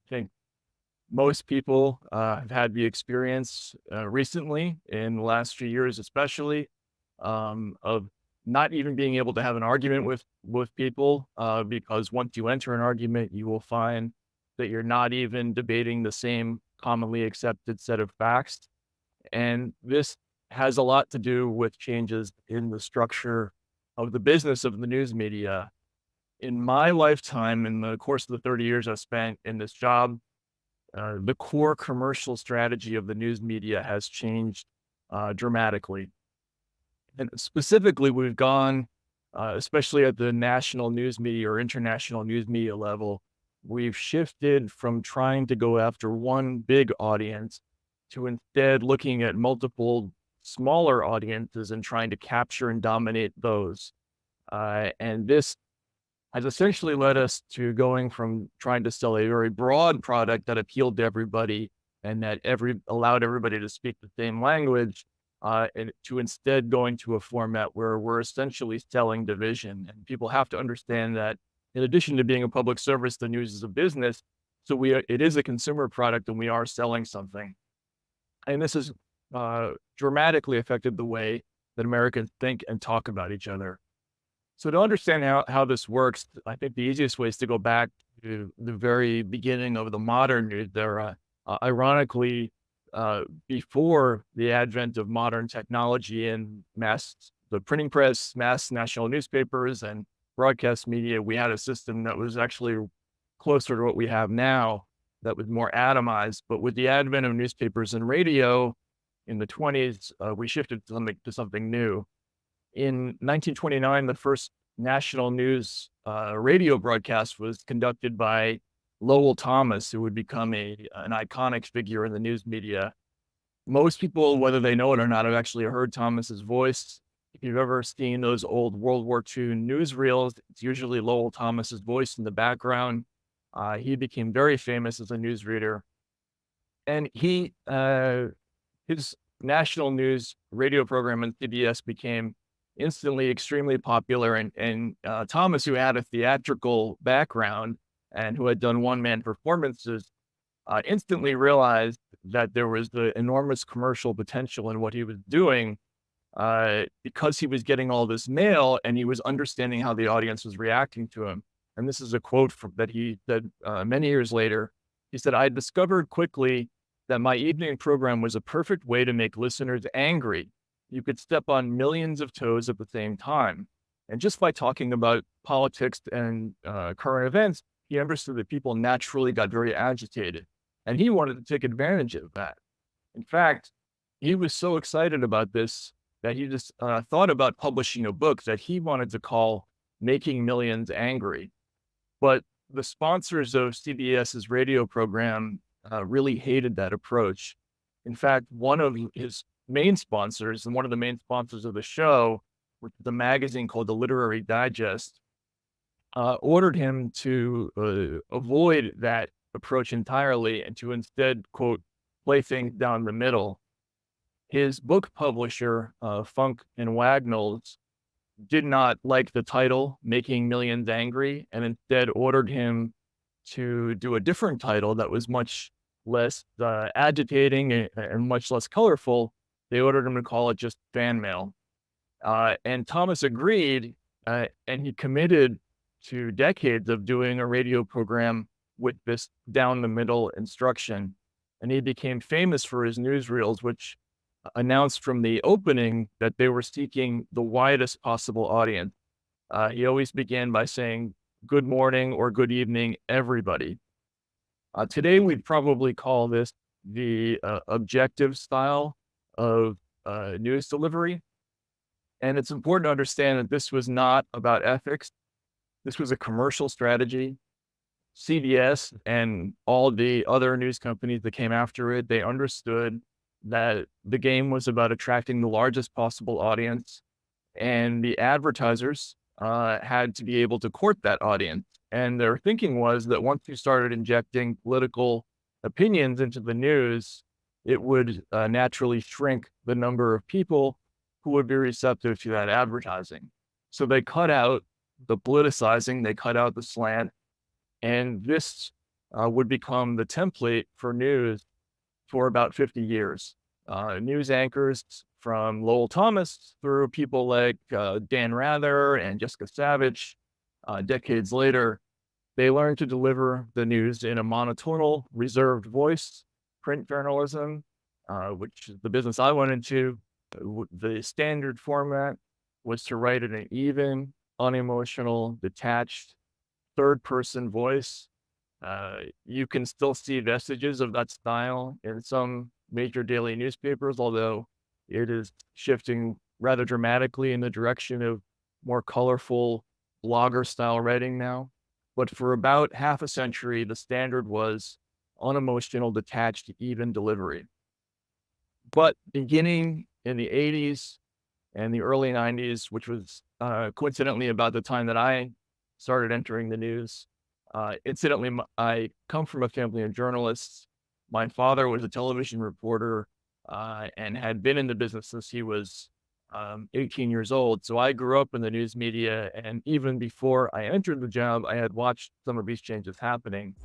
think most people have had the experience recently in the last few years, especially of not even being able to have an argument with people because once you enter an argument, you will find that you're not even debating the same commonly accepted set of facts. And this has a lot to do with changes in the structure of the business of the news media. In my lifetime, in the course of the 30 years I've spent in this job, the core commercial strategy of the news media has changed dramatically. And specifically, we've gone, especially at the national news media or international news media level, we've shifted from trying to go after one big audience to instead looking at multiple smaller audiences and trying to capture and dominate those. And this has essentially led us to going from trying to sell a very broad product that appealed to everybody and that allowed everybody to speak the same language, and to instead going to a format where we're essentially selling division. And people have to understand that in addition to being a public service, the news is a business. So it is a consumer product and we are selling something. And this has dramatically affected the way that Americans think and talk about each other. So to understand how this works, I think the easiest way is to go back to the very beginning of the modern news era. Ironically, before the advent of modern technology and the printing press, mass national newspapers, and broadcast media, we had a system that was actually closer to what we have now, that was more atomized. But with the advent of newspapers and radio in the 20s, we shifted to something new. In 1929, the first national news radio broadcast was conducted by Lowell Thomas, who would become an iconic figure in the news media. Most people, whether they know it or not, have actually heard Thomas's voice. If you've ever seen those old World War II newsreels, it's usually Lowell Thomas's voice in the background. He became very famous as a newsreader, and his national news radio program on CBS became instantly extremely popular. And Thomas, who had a theatrical background and who had done one-man performances, instantly realized that there was the enormous commercial potential in what he was doing, because he was getting all this mail and he was understanding how the audience was reacting to him. And this is a quote that he said many years later. He said, "I discovered quickly that my evening program was a perfect way to make listeners angry. You could step on millions of toes at the same time. And just by talking about politics and current events, he understood that people naturally got very agitated. And he wanted to take advantage of that. In fact, he was so excited about this that he just thought about publishing a book that he wanted to call Making Millions Angry. But the sponsors of CBS's radio program really hated that approach. In fact, one of his main sponsors and one of the main sponsors of the show, which is a magazine called the Literary Digest, ordered him to avoid that approach entirely and to instead, quote, play things down the middle. His book publisher, Funk and Wagnalls, did not like the title, Making Millions Angry, and instead ordered him to do a different title that was much less agitating and much less colorful. They ordered him to call it just Fan Mail. And Thomas agreed, and he committed to decades of doing a radio program with this down the middle instruction. And he became famous for his newsreels, which announced from the opening that they were seeking the widest possible audience. He always began by saying, "Good morning" or "Good evening, everybody." Today, we'd probably call this the objective style of news delivery. And it's important to understand that this was not about ethics. This was a commercial strategy. CBS and all the other news companies that came after it, they understood that the game was about attracting the largest possible audience, and the advertisers had to be able to court that audience. And their thinking was that once you started injecting political opinions into the news, it would naturally shrink the number of people who would be receptive to that advertising. So they cut out the politicizing, they cut out the slant, and this would become the template for news for about 50 years. News anchors from Lowell Thomas through people like Dan Rather and Jessica Savage, decades later, they learned to deliver the news in a monotonal, reserved voice. Print journalism, which is the business I went into, the standard format was to write in an even, unemotional, detached, third person voice. You can still see vestiges of that style in some major daily newspapers, although it is shifting rather dramatically in the direction of more colorful blogger style writing now. But for about half a century, the standard was unemotional, detached, even delivery. But beginning in the 80s and the early 90s, which was coincidentally about the time that I started entering the news. Incidentally, I come from a family of journalists. My father was a television reporter and had been in the business since he was 18 years old. So I grew up in the news media. And even before I entered the job, I had watched some of these changes happening.